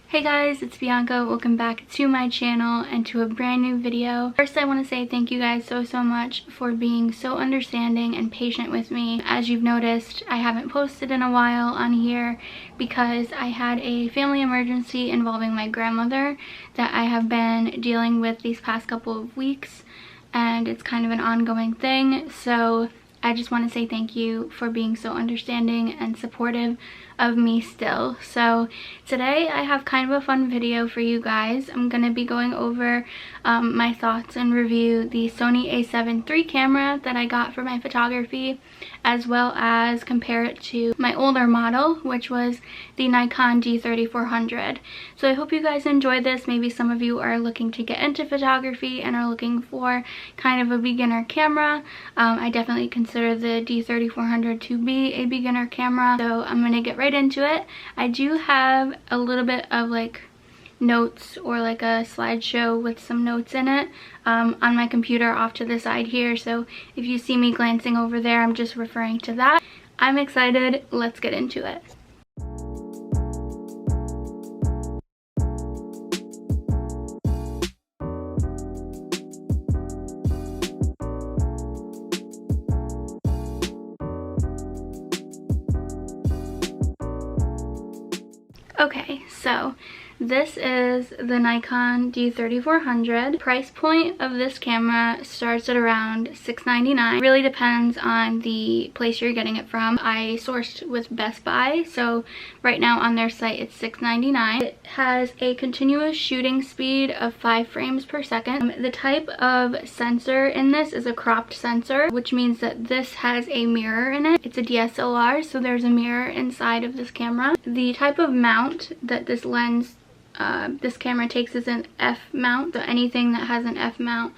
Hey guys, it's Bianca. Welcome back to my channel and to a brand new video. First, I want to say thank you guys so much for being so understanding and patient with me. As you've noticed, I haven't posted in a while on here because I had a family emergency involving my grandmother that I have been dealing with these past couple of weeks, and it's kind of an ongoing thing. So I just want to say thank you for being so understanding and supportive of me still. So today I have kind of a fun video for you guys. I'm going to be going over my thoughts and review the Sony A7 III camera that I got for my photography, as well as compare it to my older model, which was the Nikon D3400. So I hope you guys enjoyed this. Maybe some of you are looking to get into photography and are looking for kind of a beginner camera. I definitely consider the D3400 to be a beginner camera, so I'm going to get right into it. I do have a little bit of like notes or like a slideshow with some notes in it on my computer off to the side here, so if you see me glancing over there, I'm just referring to that. I'm excited. Let's get into it. Okay, so this is the Nikon D3400. Price point of this camera starts at around $6.99. Really depends on the place you're getting it from. I sourced with Best Buy, so right now on their site it's $6.99. It has a continuous shooting speed of 5 frames per second. The type of sensor in this is a cropped sensor, which means that this has a mirror in it. It's a DSLR, so there's a mirror inside of this camera. The type of mount that this camera takes is an F mount, so anything that has an F mount,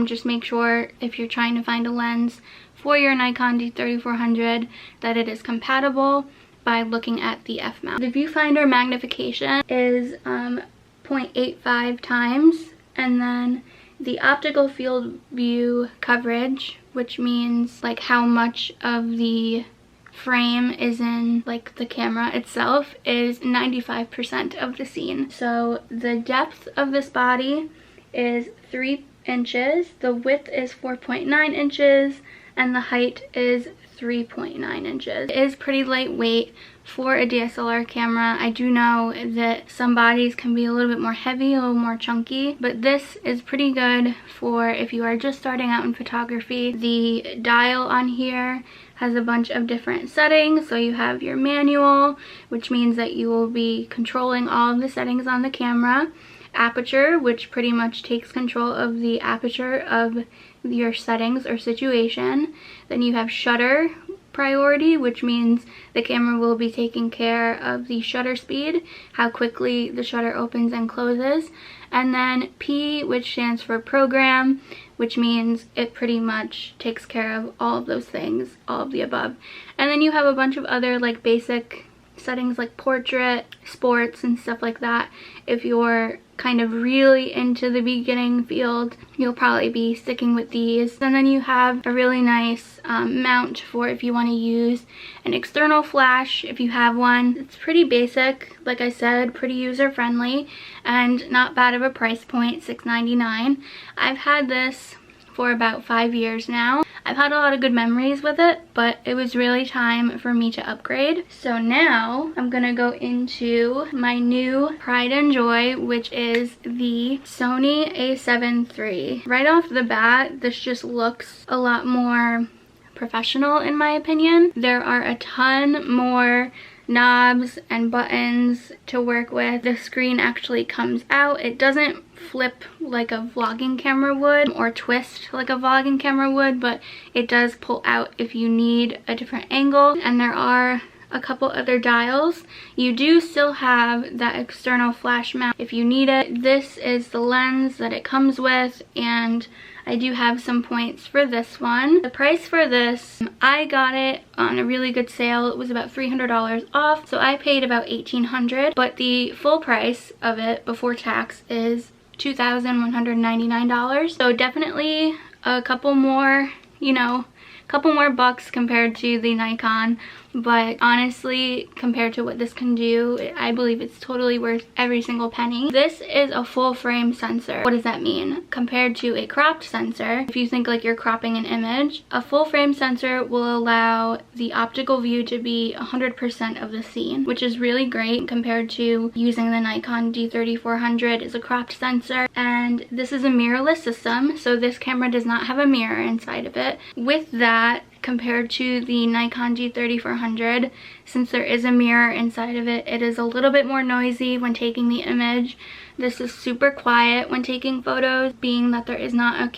just make sure if you're trying to find a lens for your Nikon D3400 that it is compatible by looking at the F mount. The viewfinder magnification is 0.85 times, and then the optical field view coverage, which means like how much of the frame is in like the camera itself, is 95% of the scene. So the depth of this body is 3 inches, the width is 4.9 inches, and the height is 3.9 inches. It is pretty lightweight for a DSLR camera. I do know that some bodies can be a little bit more heavy, a little more chunky, but this is pretty good for if you are just starting out in photography. The dial on here has a bunch of different settings. So you have your manual, which means that you will be controlling all of the settings on the camera. Aperture, which pretty much takes control of the aperture of your settings or situation. Then you have shutter priority, which means the camera will be taking care of the shutter speed, how quickly the shutter opens and closes. And then P, which stands for program, which means it pretty much takes care of all of those things, all of the above. And then you have a bunch of other like basic settings like portrait, sports, and stuff like that. If you're kind of really into the beginning field, you'll probably be sticking with these. And then you have a really nice mount for if you want to use an external flash if you have one. It's pretty basic, like I said, pretty user friendly and not bad of a price point, $6.99. I've had this for about 5 years now. I've had a lot of good memories with it, but it was really time for me to upgrade. So now I'm gonna go into my new pride and joy, which is the Sony A7 III. Right off the bat, this just looks a lot more professional in my opinion. There are a ton more knobs and buttons to work with. The screen actually comes out. It doesn't flip like a vlogging camera would or twist like a vlogging camera would, but it does pull out if you need a different angle. And there are a couple other dials. You do still have that external flash mount if you need it. This is the lens that it comes with, and I do have some points for this one. The price for this, I got it on a really good sale. It was about $300 off, so I paid about $1,800, but the full price of it before tax is $2,199. So definitely a couple more, you know, couple more bucks compared to the Nikon but honestly, compared to what this can do, I believe it's totally worth every single penny. This is a full frame sensor. What does that mean? Compared to a cropped sensor, if you think like you're cropping an image, a full frame sensor will allow the optical view to be 100% of the scene, which is really great compared to using the Nikon D3400 as a cropped sensor. And this is a mirrorless system, so this camera does not have a mirror inside of it. With that, compared to the Nikon D3400, since there is a mirror inside of it, it is a little bit more noisy when taking the image. This is super quiet when taking photos, being that there is not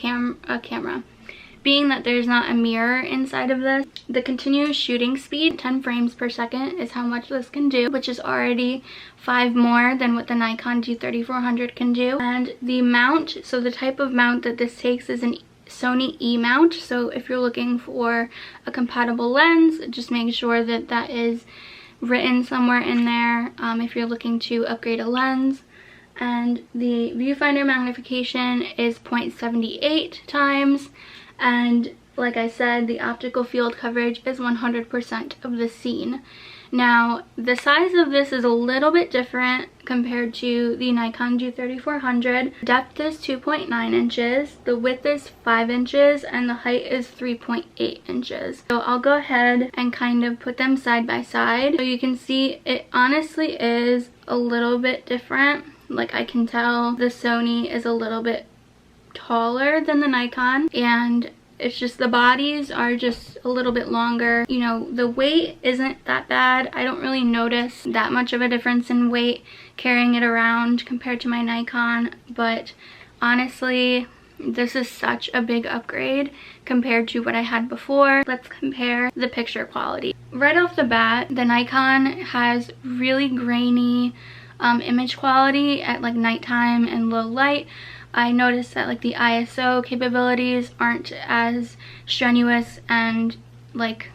being that there's not a mirror inside of this. The continuous shooting speed, 10 frames per second, is how much this can do, which is already 5 more than what the Nikon D3400 can do. And the mount, so the type of mount that this takes is an Sony E mount. So if you're looking for a compatible lens, just make sure that that is written somewhere in there if you're looking to upgrade a lens. And the viewfinder magnification is 0.78 times, and like I said, the optical field coverage is 100% of the scene. Now, the size of this is a little bit different compared to the Nikon D3400. Depth is 2.9 inches, the width is 5 inches, and the height is 3.8 inches. So I'll go ahead and kind of put them side by side. So you can see it honestly is a little bit different. Like, I can tell the Sony is a little bit taller than the Nikon, and it's just the bodies are just a little bit longer. You know, the weight isn't that bad. I don't really notice that much of a difference in weight carrying it around compared to my Nikon, but honestly, this is such a big upgrade compared to what I had before. Let's compare the picture quality. Right off the bat, the Nikon has really grainy image quality at like nighttime and low light. I noticed that like the ISO capabilities aren't as strenuous and like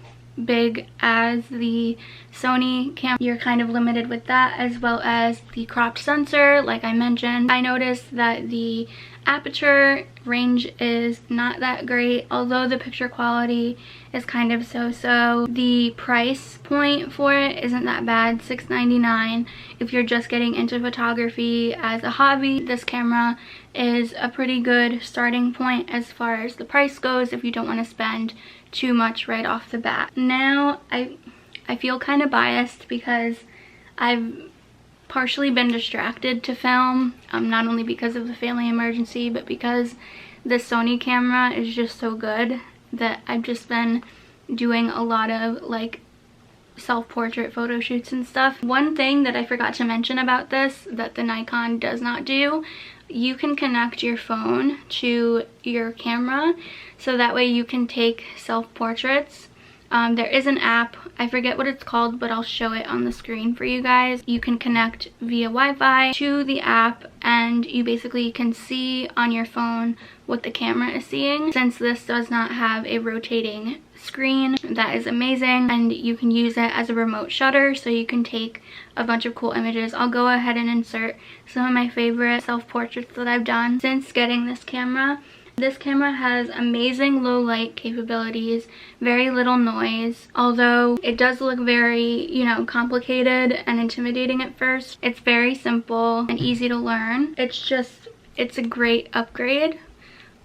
big as the Sony camera. You're kind of limited with that, as well as the cropped sensor, like I mentioned. I noticed that the aperture range is not that great, although the picture quality is kind of so-so. The price point for it isn't that bad, $6.99. If you're just getting into photography as a hobby, this camera is a pretty good starting point as far as the price goes if you don't want to spend too much right off the bat. Now, I feel kind of biased because I've partially been distracted to film, not only because of the family emergency, but because the Sony camera is just so good that I've just been doing a lot of like self-portrait photo shoots and stuff. One thing that I forgot to mention about this that the Nikon does not do, you can connect your phone to your camera, so that way you can take self-portraits. There is an app, I forget what it's called, but I'll show it on the screen for you guys. You can connect via Wi-Fi to the app, and you basically can see on your phone what the camera is seeing. Since this does not have a rotating screen, that is amazing, and you can use it as a remote shutter, so you can take a bunch of cool images. I'll go ahead and insert some of my favorite self-portraits that I've done since getting this camera. This camera has amazing low light capabilities, very little noise, although it does look very, you know, complicated and intimidating at first. It's very simple and easy to learn. It's a great upgrade.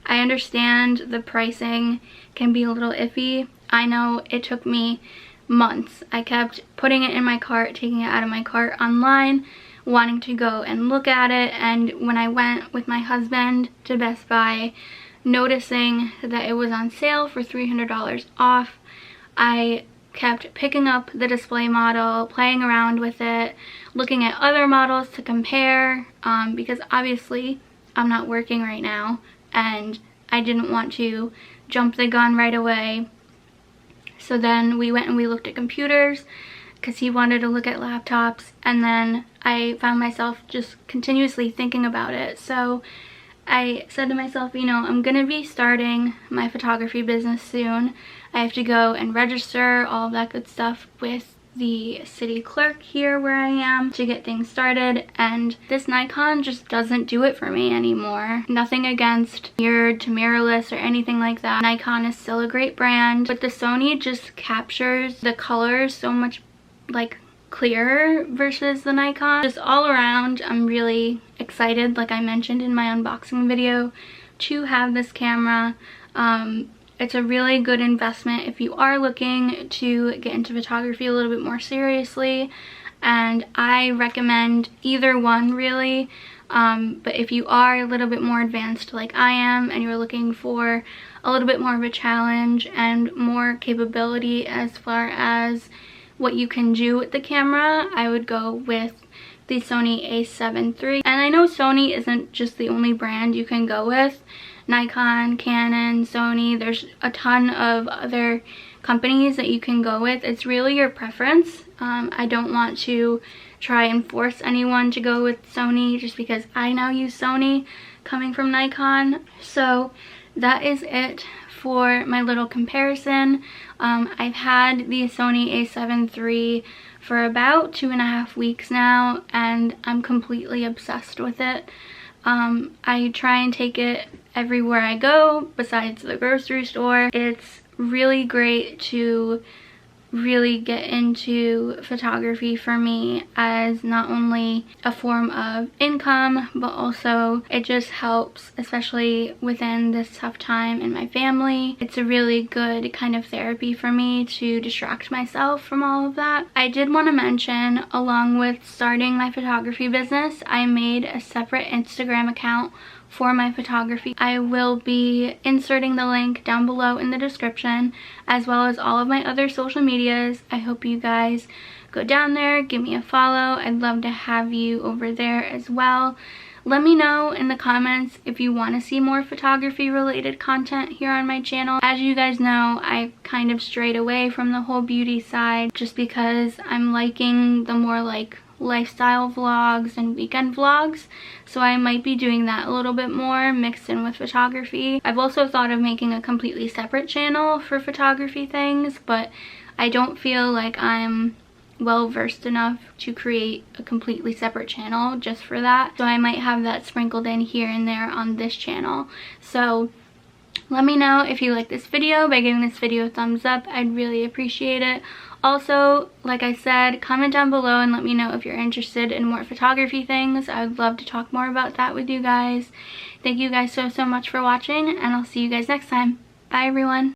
I understand the pricing can be a little iffy. I know it took me months. I kept putting it in my cart, taking it out of my cart online, wanting to go and look at it, and when I went with my husband to Best Buy, noticing that it was on sale for $300 off, I kept picking up the display model, playing around with it, looking at other models to compare, because obviously I'm not working right now and I didn't want to jump the gun right away. So then we went and we looked at computers because he wanted to look at laptops, and then I found myself just continuously thinking about it. So I said to myself, you know, I'm gonna be starting my photography business soon. I have to go and register, all of that good stuff with the city clerk here where I am to get things started, and this Nikon just doesn't do it for me anymore. Nothing against mirrored to mirrorless or anything like that. Nikon is still a great brand, but the Sony just captures the colors so much like clearer versus the Nikon. Just all around, I'm really excited, like I mentioned in my unboxing video, to have this camera. It's a really good investment if you are looking to get into photography a little bit more seriously, and I recommend either one really. But if you are a little bit more advanced like I am and you're looking for a little bit more of a challenge and more capability as far as what you can do with the camera, I would go with the Sony A7 III. And I know Sony isn't just the only brand you can go with. Nikon, Canon, Sony, there's a ton of other companies that you can go with. It's really your preference. I don't want to try and force anyone to go with Sony just because I now use Sony coming from Nikon. So that is it for my little comparison. I've had the Sony A7 III for about 2.5 weeks now, and I'm completely obsessed with it. I try and take it everywhere I go besides the grocery store. It's really great to really get into photography for me as not only a form of income, but also it just helps, especially within this tough time in my family. It's a really good kind of therapy for me to distract myself from all of that. I did want to mention, along with starting my photography business, I made a separate Instagram account for my photography. I will be inserting the link down below in the description, as well as all of my other social medias. I hope you guys go down there, give me a follow. I'd love to have you over there as well. Let me know in the comments if you want to see more photography related content here on my channel. As you guys know, I kind of strayed away from the whole beauty side just because I'm liking the more like lifestyle vlogs and weekend vlogs, so I might be doing that a little bit more mixed in with photography. I've also thought of making a completely separate channel for photography things, but I don't feel like I'm well versed enough to create a completely separate channel just for that, so I might have that sprinkled in here and there on this channel. So let me know if you like this video by giving this video a thumbs up. I'd really appreciate it. Also, like I said, comment down below and let me know if you're interested in more photography things. I would love to talk more about that with you guys. Thank you guys so much for watching, and I'll see you guys next time. Bye everyone.